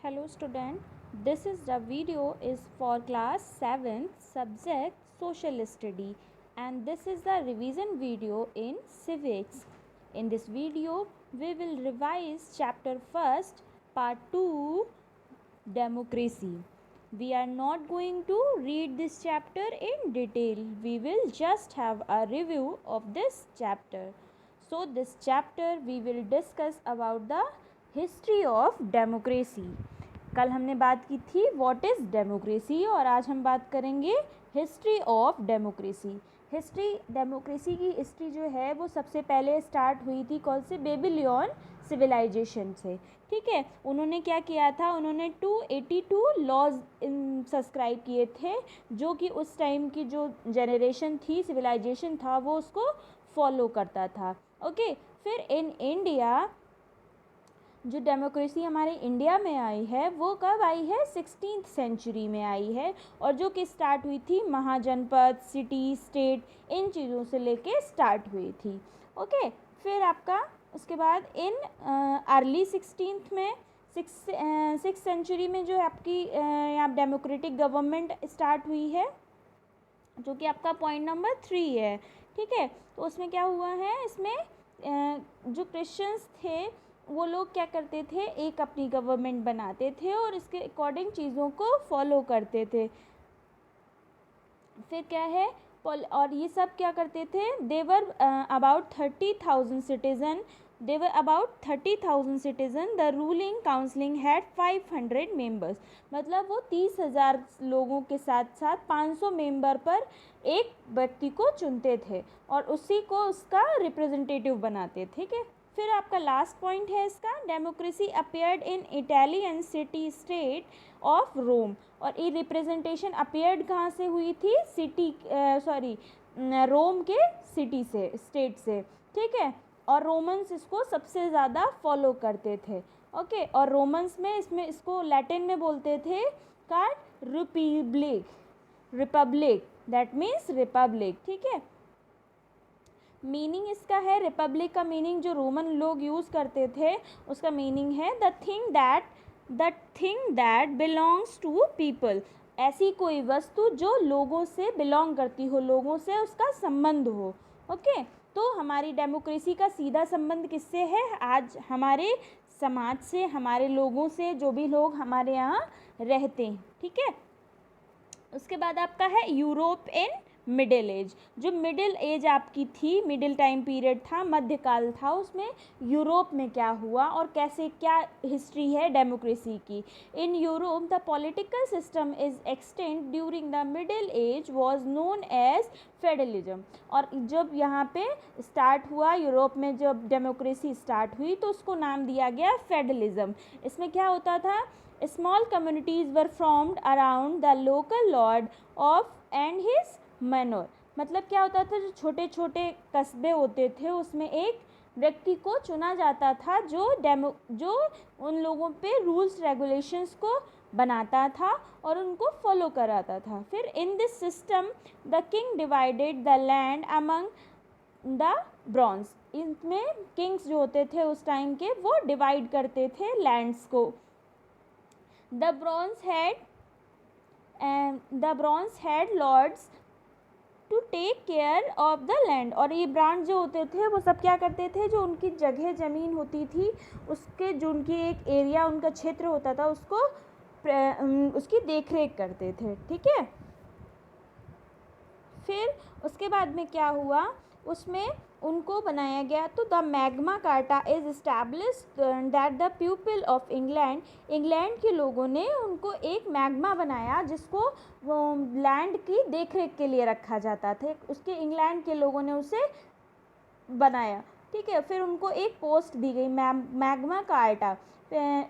Hello student, this is the video is for class 7th subject social study and this is the revision video in civics. In this video we will revise chapter 1st part 2 democracy. We are not going to read this chapter in detail. We will just have a review of this chapter. So this chapter we will discuss about the history of democracy. कल हमने बात की थी what is democracy और आज हम बात करेंगे हिस्ट्री ऑफ डेमोक्रेसी. डेमोक्रेसी की हिस्ट्री जो है वो सबसे पहले स्टार्ट हुई थी कौन से बेबीलोन सिविलाइजेशन से. ठीक है, उन्होंने क्या किया था, उन्होंने 282 लॉज सब्सक्राइब किए थे जो कि उस टाइम की जो जनरेशन थी, सिविलाइजेशन था, वो उसको फॉलो करता था. ओके, फिर इन इंडिया जो डेमोक्रेसी हमारे इंडिया में आई है वो कब आई है, 16th सेंचुरी में आई है और जो कि स्टार्ट हुई थी महाजनपद, सिटी, स्टेट, इन चीज़ों से लेके स्टार्ट हुई थी. ओके, फिर आपका उसके बाद इन अर्ली 16th में 6th सेंचुरी में जो आपकी यहाँ डेमोक्रेटिक गवर्नमेंट स्टार्ट हुई है जो कि आपका पॉइंट नंबर 3 है. ठीक है, तो उसमें क्या हुआ है, इसमें जो क्रिश्चियंस थे वो लोग क्या करते थे, एक अपनी गवर्नमेंट बनाते थे और इसके अकॉर्डिंग चीज़ों को फॉलो करते थे. फिर क्या है, और ये सब क्या करते थे, they were about 30,000 citizen, the ruling counselling had 500 members. मतलब वो 30,000 लोगों के साथ साथ 500 मेंबर पर एक व्यक्ति को चुनते थे और उसी को उसका रिप्रेजेंटेटिव बनाते थे. ठीक है, फिर आपका लास्ट पॉइंट है इसका, democracy appeared in Italian city state of Rome. और ये रिप्रेजेंटेशन अपीयर्ड कहाँ से हुई थी, रोम के सिटी से, स्टेट से. ठीक है, और रोमन्स इसको सबसे ज़्यादा फॉलो करते थे. ओके, और रोमन्स में इसको लैटिन में बोलते थे का रिपब्लिक, दैट मीन्स रिपब्लिक. ठीक है, मीनिंग इसका है, रिपब्लिक का मीनिंग जो रोमन लोग यूज़ करते थे उसका मीनिंग है the thing that belongs to people. ऐसी कोई वस्तु जो लोगों से बिलोंग करती हो, लोगों से उसका संबंध हो. ओके, तो हमारी डेमोक्रेसी का सीधा संबंध किससे है, आज हमारे समाज से, हमारे लोगों से, जो भी लोग हमारे यहाँ रहते हैं. ठीक है, उसके बाद आपका है यूरोप इन मिडिल एज. जो मिडिल एज आपकी थी, मिडिल टाइम पीरियड था, मध्यकाल था, उसमें यूरोप में क्या हुआ और कैसे क्या हिस्ट्री है डेमोक्रेसी की. In Europe the political system is extend during the middle age was known as federalism. और जब यहाँ पे स्टार्ट हुआ यूरोप में, जब डेमोक्रेसी स्टार्ट हुई तो उसको नाम दिया गया फेडरलिज्म. इसमें क्या होता था, small communities were formed around the local Lord of and his Manor. मतलब क्या होता था, जो छोटे छोटे कस्बे होते थे उसमें एक व्यक्ति को चुना जाता था जो उन लोगों पे रूल्स रेगुलेशंस को बनाता था और उनको फॉलो कराता था. फिर in this system the king divided the land among the bronze. इनमें किंग्स जो होते थे उस टाइम के वो डिवाइड करते थे लैंड्स को. The bronze had lords to take care of the land. और ये ब्रांड जो होते थे वो सब क्या करते थे, जो उनकी जगह ज़मीन होती थी उसके, जो उनकी एक एरिया, उनका क्षेत्र होता था, उसको उसकी देखरेख करते थे. ठीक है, फिर उसके बाद में क्या हुआ, उसमें उनको बनाया गया, तो the magma carta is established that the people of England के लोगों ने उनको एक मैग्मा बनाया जिसको लैंड की देखरेख के लिए रखा जाता था. उसके इंग्लैंड के लोगों ने उसे बनाया. ठीक है, फिर उनको एक पोस्ट दी गई, Magna Carta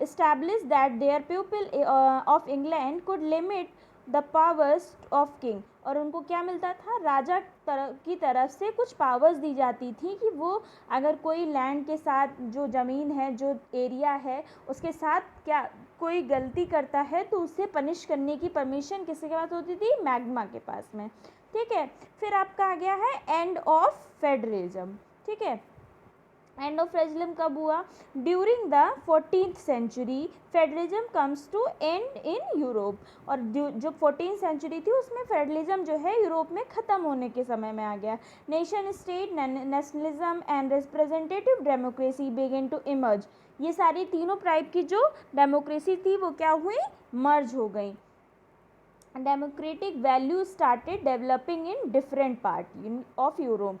establish that their people of England could limit the powers of king. और उनको क्या मिलता था, राजा की तरफ से कुछ पावर्स दी जाती थी कि वो अगर कोई लैंड के साथ, जो ज़मीन है, जो एरिया है, उसके साथ क्या कोई गलती करता है तो उसे पनिश करने की परमिशन किसके पास होती थी, मैग्मा के पास में. ठीक है, फिर आपका आ गया है एंड ऑफ फेडरलिज्म. ठीक है, एंड ऑफ फेडरलिज्म कब हुआ? During the 14th century federalism comes to end in Europe, और जो 14th सेंचुरी थी उसमें फेडरलिज्म जो है यूरोप में ख़त्म होने के समय में आ गया। Nation state, nationalism and representative democracy begin to emerge, ये सारी तीनों टाइप की जो डेमोक्रेसी थी वो क्या हुई? मर्ज हो गई। Democratic value started developing in different part of Europe,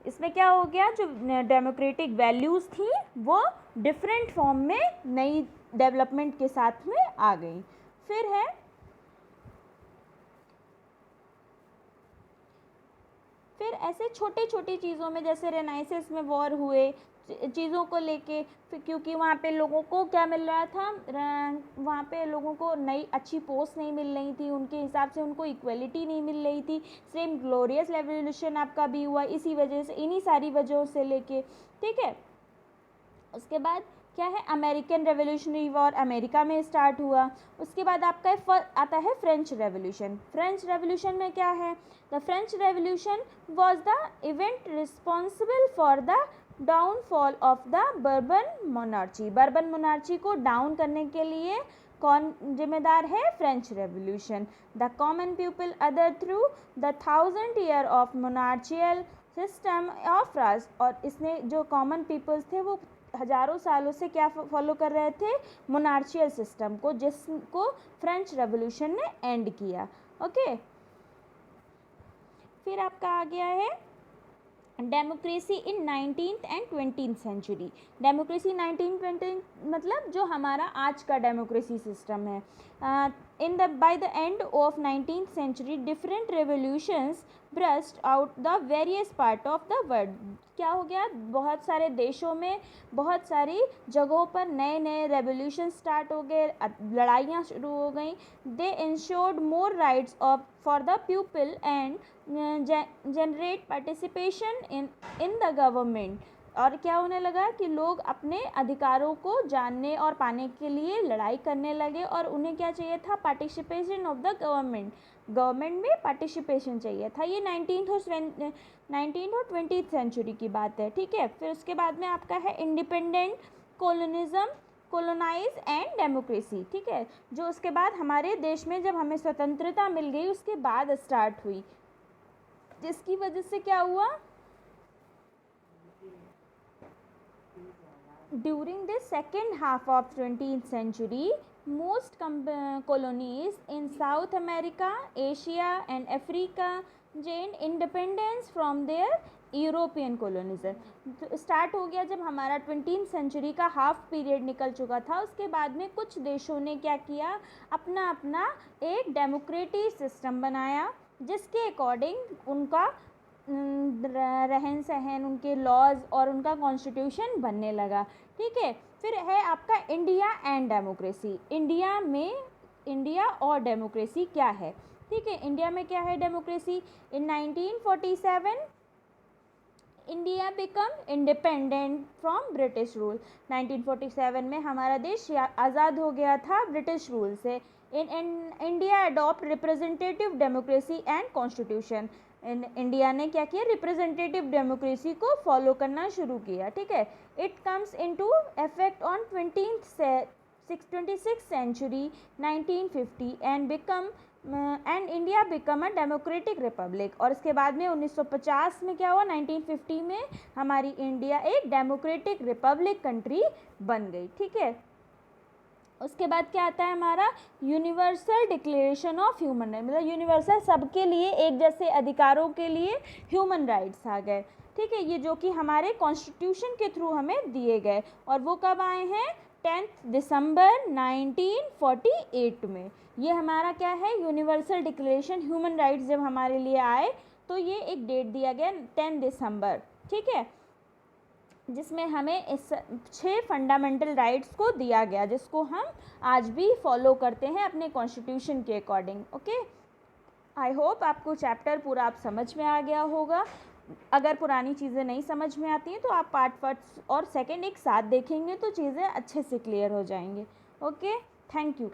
इसमें क्या हो गया? जो डेमोक्रेटिक वैल्यूज़ थी वो डिफरेंट फॉर्म में नई डेवलपमेंट के साथ में आ गई। फिर है फिर ऐसे छोटे छोटे चीज़ों में, जैसे रेनाइसेंस में वॉर हुए चीज़ों को लेके, क्योंकि वहाँ पे लोगों को क्या मिल रहा था? वहाँ पे लोगों को नई अच्छी पोस्ट नहीं मिल रही थी, उनके हिसाब से उनको इक्वलिटी नहीं मिल रही थी। सेम ग्लोरियस रेवोल्यूशन आपका भी हुआ इसी वजह से, इन्हीं सारी वजहों से लेके, ठीक है। उसके बाद क्या है? अमेरिकन रेवोल्यूशनरी वॉर अमेरिका में स्टार्ट हुआ। उसके बाद आपका आता है फ्रेंच रेवोल्यूशन। फ्रेंच रेवोल्यूशन में क्या है? The French revolution was the event responsible for the downfall of the Bourbon monarchy. Bourbon monarchy को डाउन करने के लिए कौन जिम्मेदार है? French revolution. The common people other through the 1000 year of monarchial system of France, और इसने जो कॉमन पीपल्स थे वो हज़ारों सालों से क्या फॉलो कर रहे थे? मोनार्चियल सिस्टम को, जिसको फ्रेंच रेवोल्यूशन ने एंड किया। ओके, फिर आपका आ गया है democracy in 19th and 20th century. Democracy 1920 मतलब जो हमारा आज का डेमोक्रेसी सिस्टम है। By the end of 19th century different revolutions burst out the various part of the world. क्या हो गया? बहुत सारे देशों में, बहुत सारी जगहों पर नए नए रेवोल्यूशन स्टार्ट हो गए, लड़ाइयाँ शुरू हो गई। They ensured more rights of for the people and generate participation in the government. और क्या होने लगा कि लोग अपने अधिकारों को जानने और पाने के लिए लड़ाई करने लगे, और उन्हें क्या चाहिए था? Participation of the government. Government में पार्टिसिपेशन चाहिए था। ये 19th और 20th सेंचुरी की बात है, ठीक है। फिर उसके बाद में आपका है इंडिपेंडेंट कोलोनिज्म, कोलोनाइज एंड डेमोक्रेसी, ठीक है, जो उसके बाद हमारे देश में जब हमें स्वतंत्रता मिल गई उसके बाद स्टार्ट हुई, जिसकी वजह से क्या हुआ? During the second half of 20th century, most colonies in South America, Asia and Africa gained independence from their European colonialism. Start हो गया जब हमारा 20th सेंचुरी का हाफ पीरियड निकल चुका था, उसके बाद में कुछ देशों ने क्या किया? अपना अपना एक डेमोक्रेटिक सिस्टम बनाया, जिसके अकॉर्डिंग उनका रहन सहन, उनके लॉज और उनका कॉन्स्टिट्यूशन बनने लगा, ठीक है। फिर है आपका इंडिया एंड डेमोक्रेसी। इंडिया और डेमोक्रेसी क्या है, ठीक है। इंडिया में क्या है democracy? In 1947 India become independent from British rule. 1947 में हमारा देश आज़ाद हो गया था ब्रिटिश रूल से। In India adopt representative democracy and constitution. India ने क्या किया? रिप्रेजेंटेटिव डेमोक्रेसी को फॉलो करना शुरू किया, ठीक है। It comes into effect on 26th century 1950 and India become a democratic republic. और इसके बाद में 1950 में क्या हुआ? 1950 में हमारी इंडिया एक डेमोक्रेटिक रिपब्लिक कंट्री बन गई, ठीक है। उसके बाद क्या आता है हमारा? Universal declaration of human right, मतलब यूनिवर्सल, सबके लिए एक जैसे अधिकारों के लिए ह्यूमन राइट्स आ गए, ठीक है। ये जो कि हमारे कॉन्स्टिट्यूशन के थ्रू हमें दिए गए, और वो कब आए हैं? 10 दिसंबर 1948 में। ये हमारा क्या है? यूनिवर्सल डिक्लेरेशन ह्यूमन राइट्स जब हमारे लिए आए तो ये एक डेट दिया गया 10 दिसंबर, ठीक है, जिसमें हमें इस 6 फंडामेंटल राइट्स को दिया गया, जिसको हम आज भी फॉलो करते हैं अपने कॉन्स्टिट्यूशन के अकॉर्डिंग। ओके, आई होप आपको चैप्टर पूरा आप समझ में आ गया होगा। अगर पुरानी चीज़ें नहीं समझ में आती हैं तो आप पार्ट फर्स्ट और सेकंड एक साथ देखेंगे तो चीज़ें अच्छे से क्लियर हो जाएंगे। Okay, thank you.